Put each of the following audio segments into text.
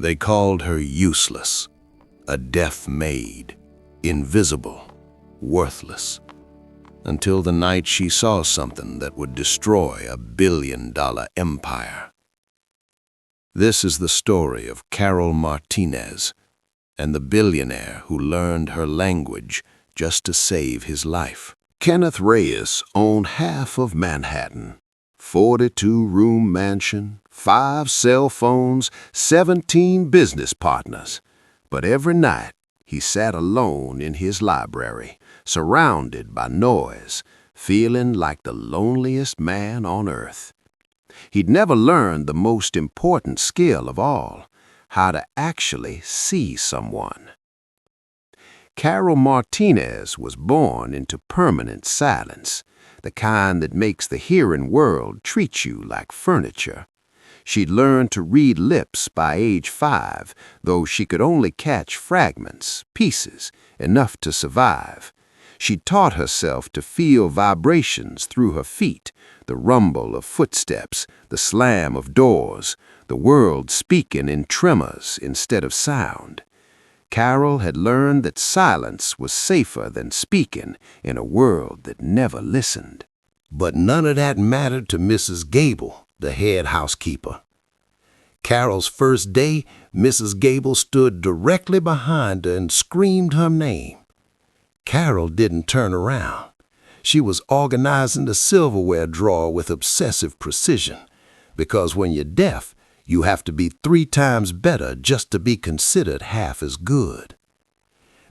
They called her useless, a deaf maid, invisible, worthless, until the night she saw something that would destroy a billion-dollar empire. This is the story of Carol Martinez and the billionaire who learned her language just to save his life. Kenneth Reyes owned half of Manhattan. 42-room mansion, 5 cell phones, 17 business partners. But every night, he sat alone in his library, surrounded by noise, feeling like the loneliest man on earth. He'd never learned the most important skill of all, how to actually see someone. Carol Martinez was born into permanent silence, the kind that makes the hearing world treat you like furniture. She'd learned to read lips by age 5, though she could only catch fragments, pieces, enough to survive. She'd taught herself to feel vibrations through her feet, the rumble of footsteps, the slam of doors, the world speaking in tremors instead of sound. Carol had learned that silence was safer than speaking in a world that never listened. But none of that mattered to Mrs. Gable, the head housekeeper. Carol's first day, Mrs. Gable stood directly behind her and screamed her name. Carol didn't turn around. She was organizing the silverware drawer with obsessive precision, because when you're deaf, you have to be 3 times better just to be considered half as good.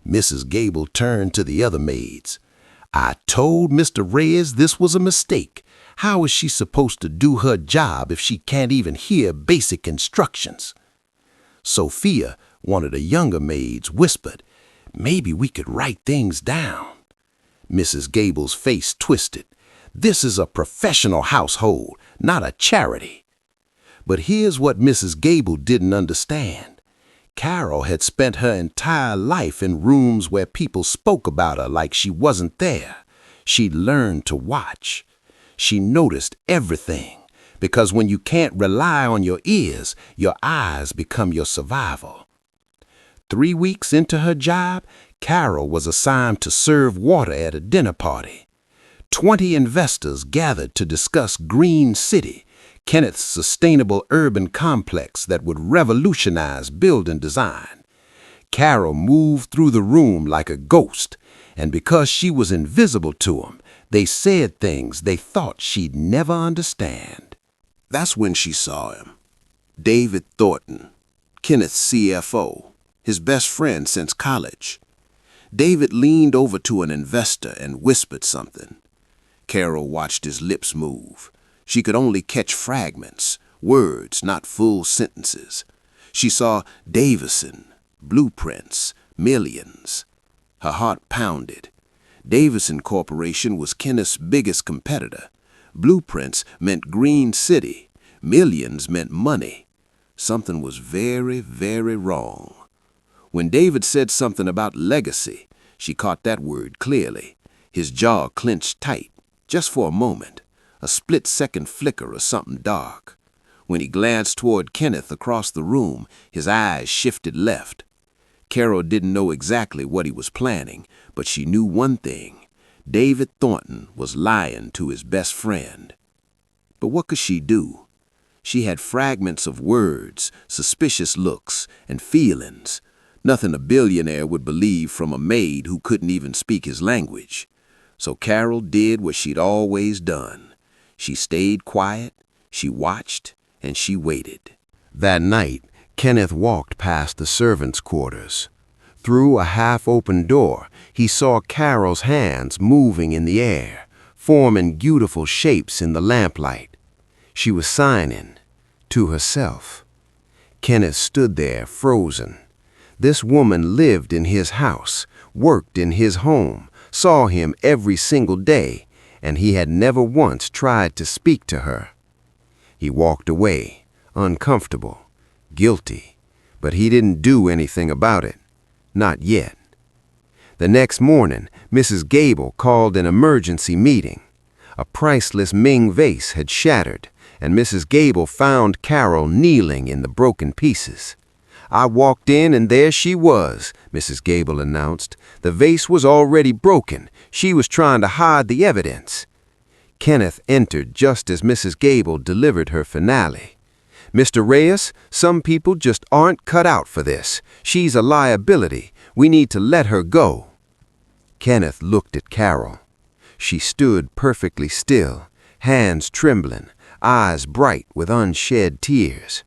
Mrs. Gable turned to the other maids. "I told Mr. Reyes this was a mistake. How is she supposed to do her job if she can't even hear basic instructions?" Sophia, one of the younger maids, whispered, "Maybe we could write things down." Mrs. Gable's face twisted. "This is a professional household, not a charity." But here's what Mrs. Gable didn't understand. Carol had spent her entire life in rooms where people spoke about her like she wasn't there. She'd learned to watch. She noticed everything, because when you can't rely on your ears, your eyes become your survival. 3 weeks into her job, Carol was assigned to serve water at a dinner party. 20 investors gathered to discuss Green City, Kenneth's sustainable urban complex that would revolutionize building design. Carol moved through the room like a ghost, and because she was invisible to them, they said things they thought she'd never understand. That's when she saw him. David Thornton, Kenneth's CFO, his best friend since college. David leaned over to an investor and whispered something. Carol watched his lips move. She could only catch fragments, words, not full sentences. She saw Davison, blueprints, millions. Her heart pounded. Davison Corporation was Kenneth's biggest competitor. Blueprints meant Green City. Millions meant money. Something was very, very wrong. When David said something about legacy, she caught that word clearly. His jaw clenched tight, just for a moment. A split-second flicker of something dark. When he glanced toward Kenneth across the room, his eyes shifted left. Carol didn't know exactly what he was planning, but she knew one thing. David Thornton was lying to his best friend. But what could she do? She had fragments of words, suspicious looks, and feelings. Nothing a billionaire would believe from a maid who couldn't even speak his language. So Carol did what she'd always done. She stayed quiet, she watched, and she waited. That night, Kenneth walked past the servants' quarters. Through a half-open door, he saw Carol's hands moving in the air, forming beautiful shapes in the lamplight. She was signing to herself. Kenneth stood there, frozen. This woman lived in his house, worked in his home, saw him every single day, and he had never once tried to speak to her. He walked away, uncomfortable, guilty, but he didn't do anything about it. Not yet. The next morning, Mrs. Gable called an emergency meeting. A priceless Ming vase had shattered, and Mrs. Gable found Carol kneeling in the broken pieces. I walked in and there she was, Mrs. Gable announced. The vase was already broken. She was trying to hide the evidence. Kenneth entered just as Mrs. Gable delivered her finale. Mr. Reyes, some people just aren't cut out for this. She's a liability. We need to let her go. Kenneth looked at Carol. She stood perfectly still, hands trembling, eyes bright with unshed tears.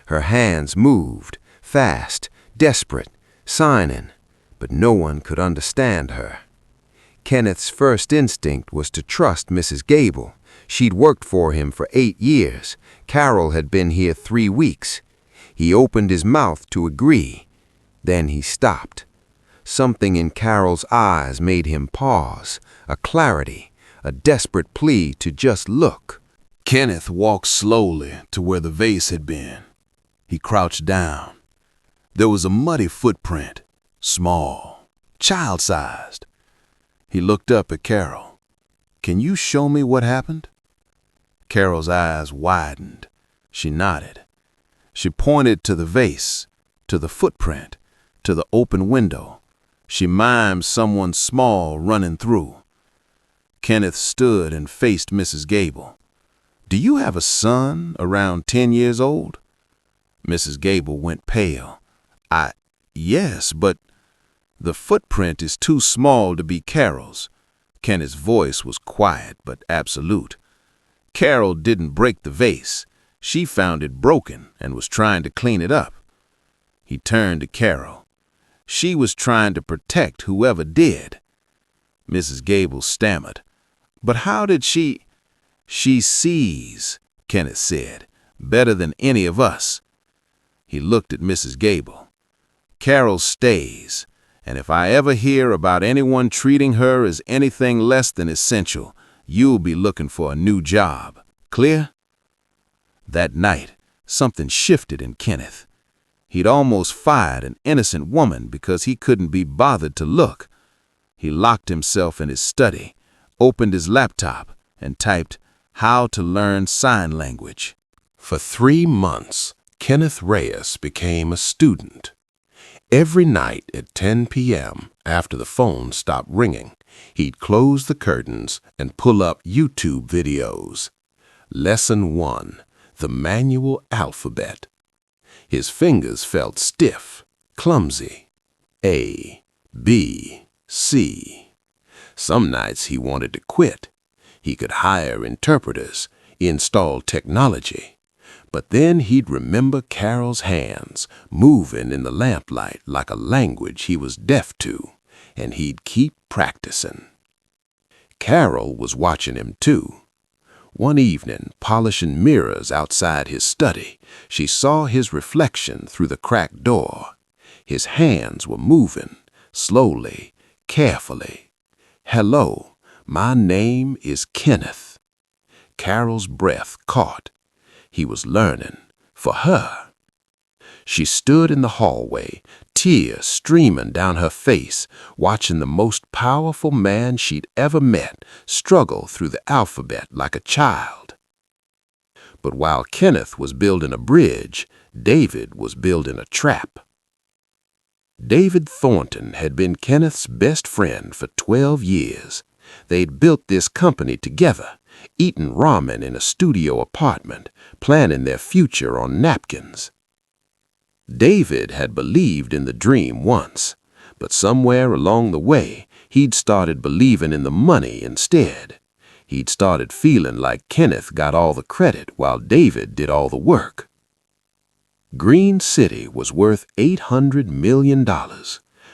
Her hands moved, fast, desperate, signing, but no one could understand her. Kenneth's first instinct was to trust Mrs. Gable. She'd worked for him for 8 years. Carol had been here 3 weeks. He opened his mouth to agree. Then he stopped. Something in Carol's eyes made him pause, a clarity, a desperate plea to just look. Kenneth walked slowly to where the vase had been. He crouched down. There was a muddy footprint, small, child-sized. He looked up at Carol. "Can you show me what happened?" Carol's eyes widened. She nodded. She pointed to the vase, to the footprint, to the open window. She mimed someone small running through. Kenneth stood and faced Mrs. Gable. "Do you have a son around 10 years old?" Mrs. Gable went pale. Yes, but the footprint is too small to be Carol's." Kenneth's voice was quiet but absolute. "Carol didn't break the vase. She found it broken and was trying to clean it up." He turned to Carol. "She was trying to protect whoever did." Mrs. Gable stammered. "But how did she—" "She sees," Kenneth said, "better than any of us." He looked at Mrs. Gable. "Carol stays, and if I ever hear about anyone treating her as anything less than essential, you'll be looking for a new job. Clear?" That night, something shifted in Kenneth. He'd almost fired an innocent woman because he couldn't be bothered to look. He locked himself in his study, opened his laptop, and typed, "How to learn sign language." For 3 months, Kenneth Reyes became a student. Every night at 10 p.m., after the phone stopped ringing, he'd close the curtains and pull up YouTube videos. Lesson 1, the manual alphabet. His fingers felt stiff, clumsy. A, B, C. Some nights he wanted to quit. He could hire interpreters, install technology. But then he'd remember Carol's hands moving in the lamplight like a language he was deaf to, and he'd keep practicing. Carol was watching him too. One evening, polishing mirrors outside his study, she saw his reflection through the cracked door. His hands were moving, slowly, carefully. "Hello, my name is Kenneth." Carol's breath caught. He was learning, for her. She stood in the hallway, tears streaming down her face, watching the most powerful man she'd ever met struggle through the alphabet like a child. But while Kenneth was building a bridge, David was building a trap. David Thornton had been Kenneth's best friend for 12 years. They'd built this company together, eating ramen in a studio apartment, planning their future on napkins. David had believed in the dream once, but somewhere along the way, he'd started believing in the money instead. He'd started feeling like Kenneth got all the credit while David did all the work. Green City was worth $800 million,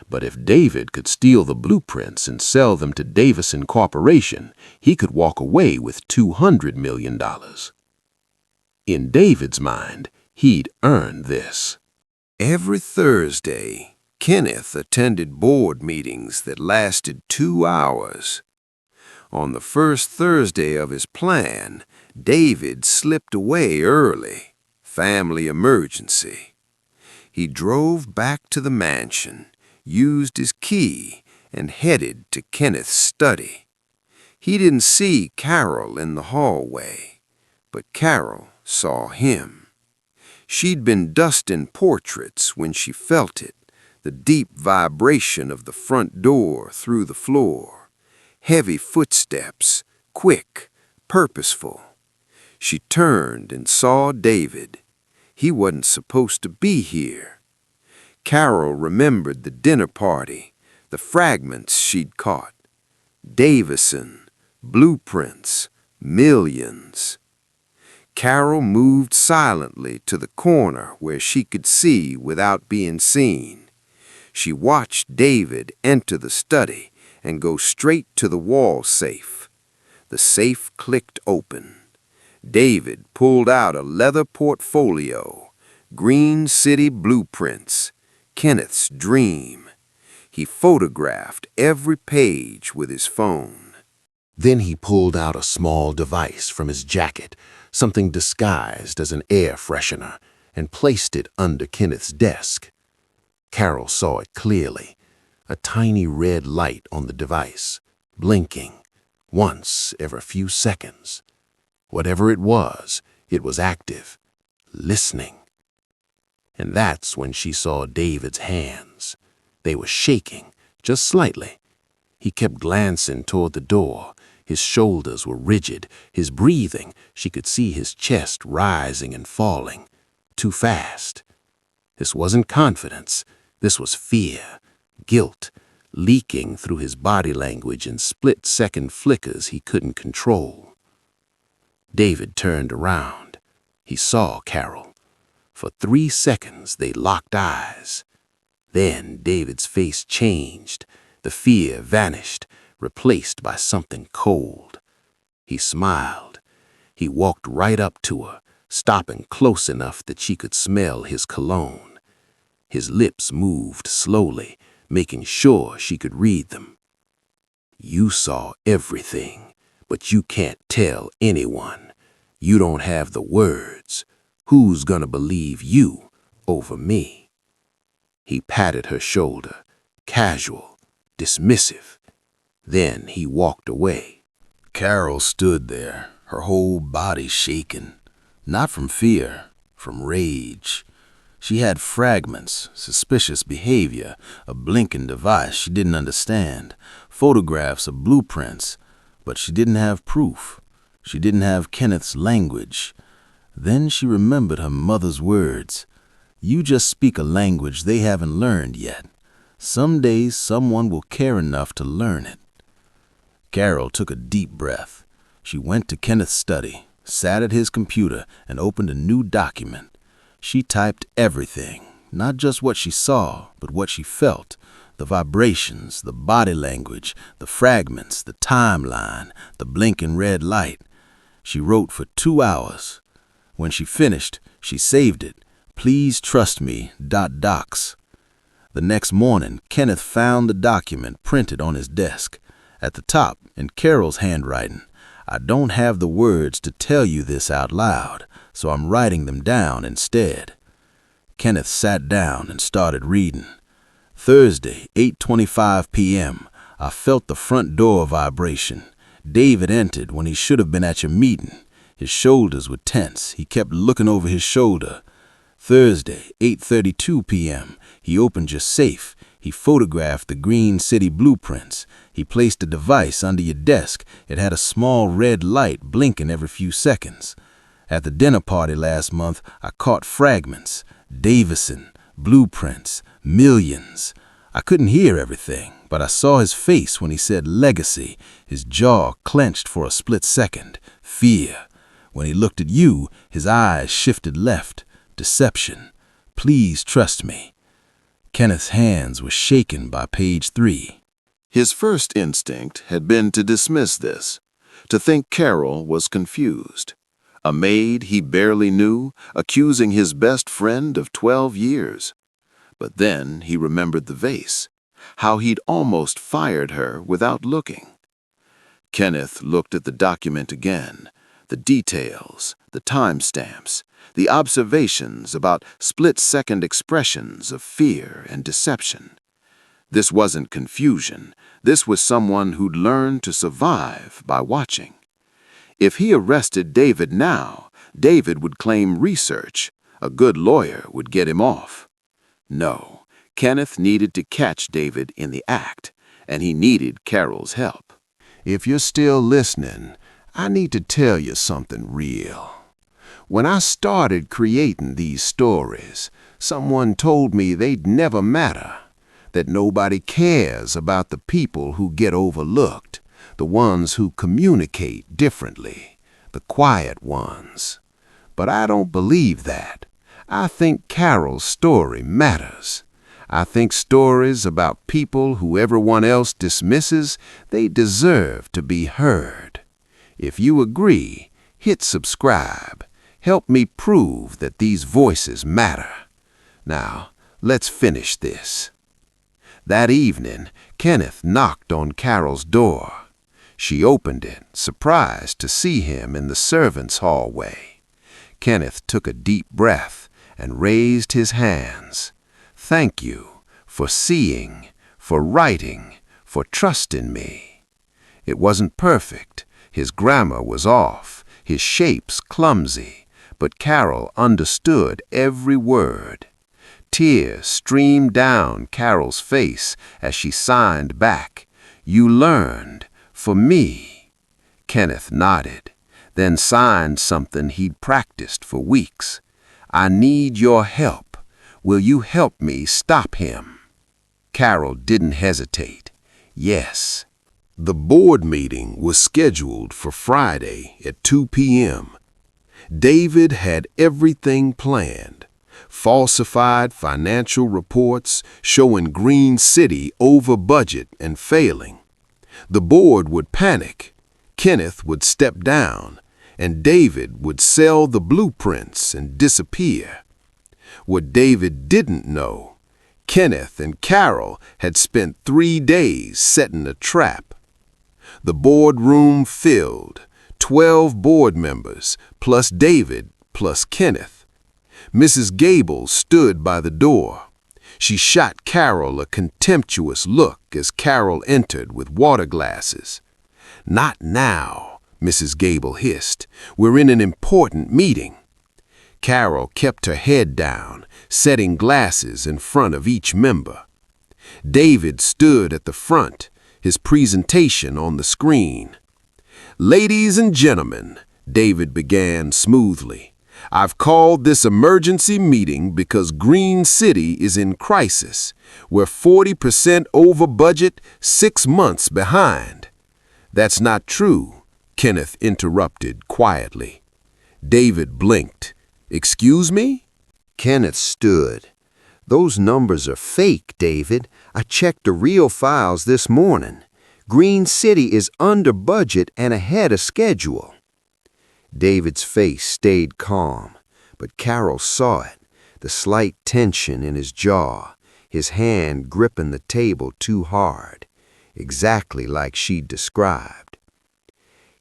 but if David could steal the blueprints and sell them to Davison Corporation, he could walk away with $200 million. In David's mind, he'd earned this. Every Thursday, Kenneth attended board meetings that lasted 2 hours. On the first Thursday of his plan, David slipped away early. Family emergency. He drove back to the mansion, used his key, and headed to Kenneth's study. He didn't see Carol in the hallway, but Carol saw him. She'd been dusting portraits when she felt it, the deep vibration of the front door through the floor. Heavy footsteps, quick, purposeful. She turned and saw David. He wasn't supposed to be here. Carol remembered the dinner party, the fragments she'd caught. Davison, blueprints, millions. Carol moved silently to the corner where she could see without being seen. She watched David enter the study and go straight to the wall safe. The safe clicked open. David pulled out a leather portfolio, Green City blueprints, Kenneth's dream. He photographed every page with his phone. Then he pulled out a small device from his jacket, something disguised as an air freshener, and placed it under Kenneth's desk. Carol saw it clearly, a tiny red light on the device, blinking, once every few seconds. Whatever it was active, listening. And that's when she saw David's hands. They were shaking, just slightly. He kept glancing toward the door. His shoulders were rigid. His breathing, she could see his chest rising and falling. Too fast. This wasn't confidence. This was fear, guilt, leaking through his body language in split-second flickers he couldn't control. David turned around. He saw Carol. For 3 seconds they locked eyes. Then David's face changed. The fear vanished, replaced by something cold. He smiled. He walked right up to her, stopping close enough that she could smell his cologne. His lips moved slowly, making sure she could read them. You saw everything, but you can't tell anyone. You don't have the words. Who's gonna believe you over me? He patted her shoulder, casual, dismissive. Then he walked away. Carol stood there, her whole body shaken, not from fear, from rage. She had fragments, suspicious behavior, a blinking device she didn't understand, photographs of blueprints, but she didn't have proof. She didn't have Kenneth's language. Then she remembered her mother's words. You just speak a language they haven't learned yet. Some days someone will care enough to learn it. Carol took a deep breath. She went to Kenneth's study, sat at his computer, and opened a new document. She typed everything, not just what she saw, but what she felt, the vibrations, the body language, the fragments, the timeline, the blinking red light. She wrote for 2 hours. When she finished, she saved it. Please trust me, .docs. The next morning, Kenneth found the document printed on his desk. At the top, in Carol's handwriting, I don't have the words to tell you this out loud, so I'm writing them down instead. Kenneth sat down and started reading. Thursday, 8:25 p.m., I felt the front door vibration. David entered when he should have been at your meeting. His shoulders were tense. He kept looking over his shoulder. Thursday, 8:32 p.m., he opened your safe. He photographed the Green City blueprints. He placed a device under your desk. It had a small red light blinking every few seconds. At the dinner party last month, I caught fragments. Davison, blueprints, millions. I couldn't hear everything, but I saw his face when he said legacy. His jaw clenched for a split second. Fear. When he looked at you, his eyes shifted left. Deception. Please trust me. Kenneth's hands were shaken by page 3. His first instinct had been to dismiss this, to think Carol was confused. A maid he barely knew, accusing his best friend of 12 years. But then he remembered the vase, how he'd almost fired her without looking. Kenneth looked at the document again, the details, the timestamps, the observations about split-second expressions of fear and deception. This wasn't confusion. This was someone who'd learned to survive by watching. If he arrested David now, David would claim research, A good lawyer would get him off. No, Kenneth needed to catch David in the act, and he needed Carol's help. If you're still listening, I need to tell you something real. When I started creating these stories, someone told me they'd never matter, that nobody cares about the people who get overlooked, the ones who communicate differently, the quiet ones. But I don't believe that. I think Carol's story matters. I think stories about people who everyone else dismisses, they deserve to be heard. If you agree, hit subscribe. Help me prove that these voices matter. Now, let's finish this. That evening, Kenneth knocked on Carol's door. She opened it, surprised to see him in the servants' hallway. Kenneth took a deep breath and raised his hands. Thank you for seeing, for writing, for trusting me. It wasn't perfect. His grammar was off, his shapes clumsy, but Carol understood every word. Tears streamed down Carol's face as she signed back, "You learned, for me." Kenneth nodded, then signed something he'd practiced for weeks. "I need your help. Will you help me stop him?" Carol didn't hesitate. Yes. The board meeting was scheduled for Friday at 2 p.m. David had everything planned. Falsified financial reports showing Green City over budget and failing. The board would panic. Kenneth would step down, and David would sell the blueprints and disappear. What David didn't know, Kenneth and Carol had spent 3 days setting a trap. The boardroom filled, 12 board members, plus David, plus Kenneth. Mrs. Gable stood by the door. She shot Carol a contemptuous look as Carol entered with water glasses. "Not now," Mrs. Gable hissed. "We're in an important meeting." Carol kept her head down, setting glasses in front of each member. David stood at the front, his presentation on the screen. "Ladies and gentlemen," David began smoothly, "I've called this emergency meeting because Green City is in crisis. We're 40% over budget, 6 months behind." "That's not true," Kenneth interrupted quietly. David blinked. "Excuse me?" Kenneth stood. "Those numbers are fake, David. I checked the real files this morning. Green City is under budget and ahead of schedule." David's face stayed calm, but Carol saw it, the slight tension in his jaw, his hand gripping the table too hard, exactly like she'd described.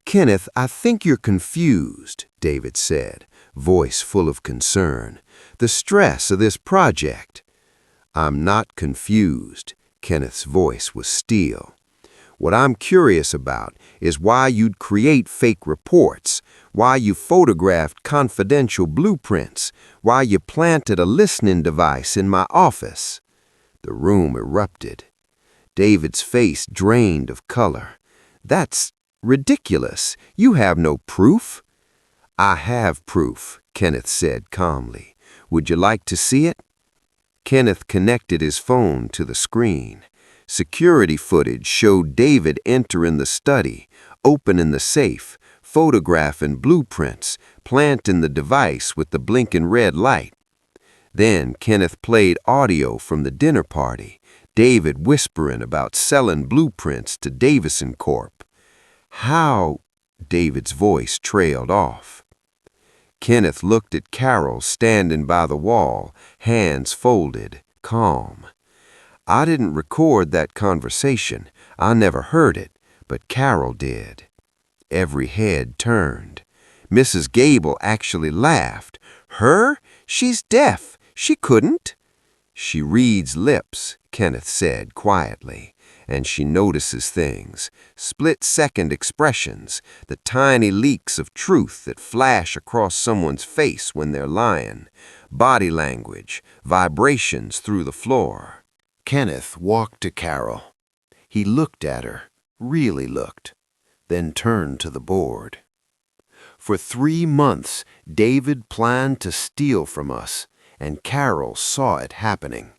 "Kenneth, I think you're confused," David said, voice full of concern. "The stress of this project." "I'm not confused." Kenneth's voice was steel. "What I'm curious about is why you'd create fake reports, why you photographed confidential blueprints, why you planted a listening device in my office." The room erupted. David's face drained of color. "That's ridiculous. You have no proof." "I have proof," Kenneth said calmly. "Would you like to see it?" Kenneth connected his phone to the screen. Security footage showed David entering the study, opening the safe, photographing blueprints, planting the device with the blinking red light. Then Kenneth played audio from the dinner party, David whispering about selling blueprints to Davison Corp. "How?" David's voice trailed off. Kenneth looked at Carol standing by the wall, hands folded, calm. "I didn't record that conversation. I never heard it, but Carol did." Every head turned. Mrs. Gable actually laughed. "Her? She's deaf. She couldn't." She reads lips, Kenneth said quietly, and she notices things, split-second expressions, the tiny leaks of truth that flash across someone's face when they're lying, body language, vibrations through the floor. Kenneth walked to Carol. He looked at her, really looked, then turned to the board. For 3 months, David planned to steal from us, and Carol saw it happening.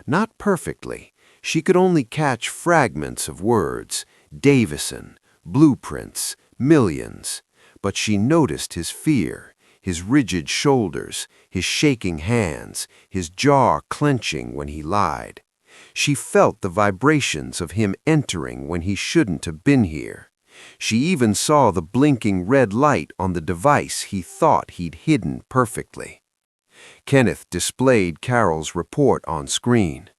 Not perfectly. She could only catch fragments of words, Davison, blueprints, millions. But she noticed his fear, his rigid shoulders, his shaking hands, his jaw clenching when he lied. She felt the vibrations of him entering when he shouldn't have been here. She even saw the blinking red light on the device he thought he'd hidden perfectly. Kenneth displayed Carol's report on screen.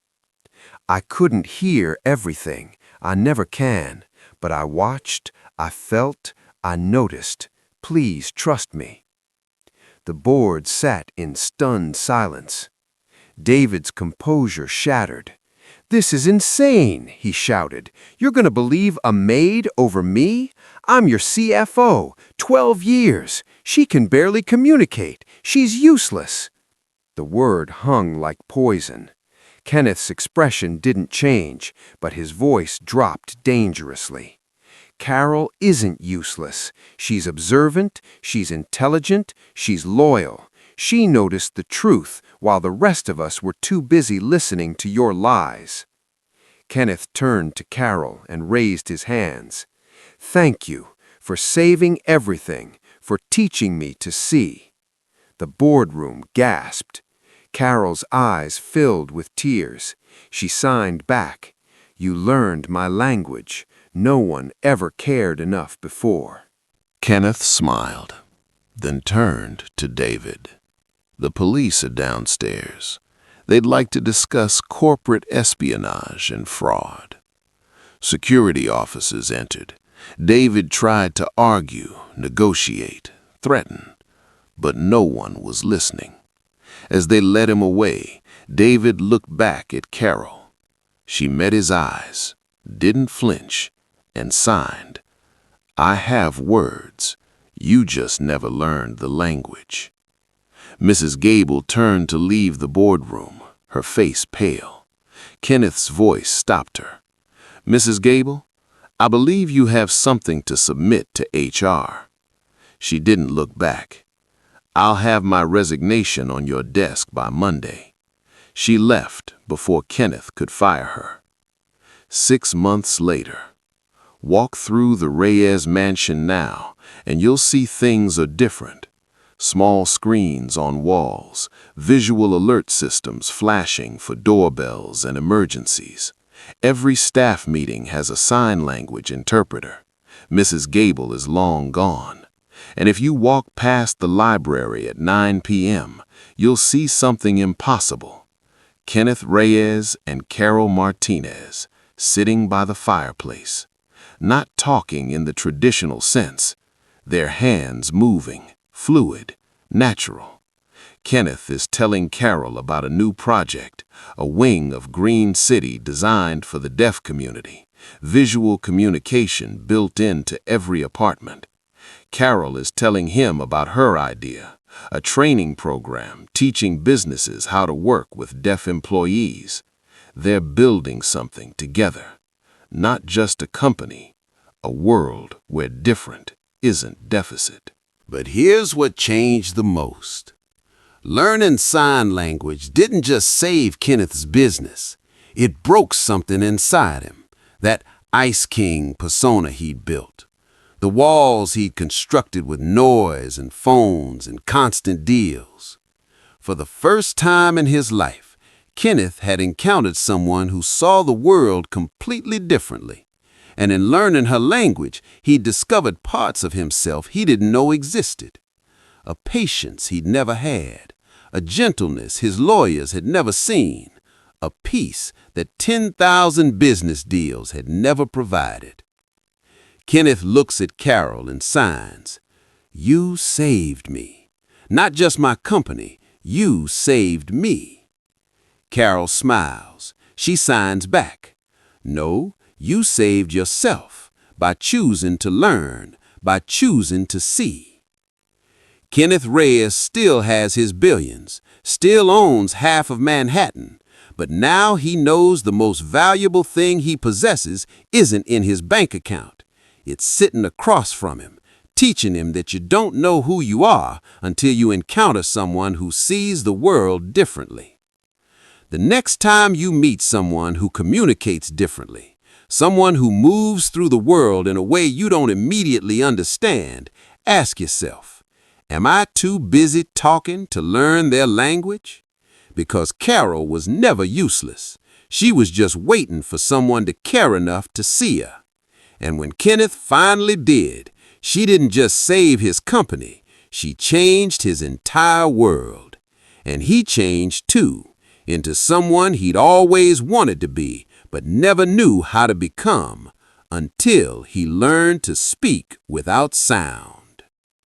I couldn't hear everything. I never can. But I watched, I felt, I noticed. Please trust me. The board sat in stunned silence. David's composure shattered. This is insane, he shouted. You're going to believe a maid over me? I'm your CFO, 12 years. She can barely communicate. She's useless. The word hung like poison. Kenneth's expression didn't change, but his voice dropped dangerously. Carol isn't useless. She's observant, she's intelligent, she's loyal. She noticed the truth while the rest of us were too busy listening to your lies. Kenneth turned to Carol and raised his hands. Thank you for saving everything, for teaching me to see. The boardroom gasped. Carol's eyes filled with tears. She signed back. You learned my language. No one ever cared enough before. Kenneth smiled, then turned to David. The police are downstairs. They'd like to discuss corporate espionage and fraud. Security officers entered. David tried to argue, negotiate, threaten, but no one was listening. As they led him away, David looked back at Carol. She met his eyes, didn't flinch, and signed, I have words. You just never learned the language. Mrs. Gable turned to leave the boardroom, her face pale. Kenneth's voice stopped her. Mrs. Gable, I believe you have something to submit to HR. She didn't look back. I'll have my resignation on your desk by Monday. She left before Kenneth could fire her. 6 months later. Walk through the Reyes mansion now, and you'll see things are different. Small screens on walls, visual alert systems flashing for doorbells and emergencies. Every staff meeting has a sign language interpreter. Mrs. Gable is long gone. And if you walk past the library at 9 p.m., you'll see something impossible. Kenneth Reyes and Carol Martinez sitting by the fireplace, not talking in the traditional sense, their hands moving, fluid, natural. Kenneth is telling Carol about a new project, a wing of Green City designed for the deaf community, visual communication built into every apartment. Carol is telling him about her idea, a training program teaching businesses how to work with deaf employees. They're building something together, not just a company, a world where different isn't deficit. But here's what changed the most. Learning sign language didn't just save Kenneth's business. It broke something inside him, that Ice King persona he'd built. The walls he'd constructed with noise and phones and constant deals. For the first time in his life, Kenneth had encountered someone who saw the world completely differently. And in learning her language, he'd discovered parts of himself he didn't know existed. A patience he'd never had, a gentleness his lawyers had never seen, a peace that 10,000 business deals had never provided. Kenneth looks at Carol and signs, You saved me. Not just my company, you saved me. Carol smiles. She signs back. No, you saved yourself by choosing to learn, by choosing to see. Kenneth Reyes still has his billions, still owns half of Manhattan, but now he knows the most valuable thing he possesses isn't in his bank account. It's sitting across from him, teaching him that you don't know who you are until you encounter someone who sees the world differently. The next time you meet someone who communicates differently, someone who moves through the world in a way you don't immediately understand, ask yourself, am I too busy talking to learn their language? Because Carol was never useless. She was just waiting for someone to care enough to see her. And when Kenneth finally did, she didn't just save his company, she changed his entire world. And he changed too, into someone he'd always wanted to be, but never knew how to become, until he learned to speak without sound.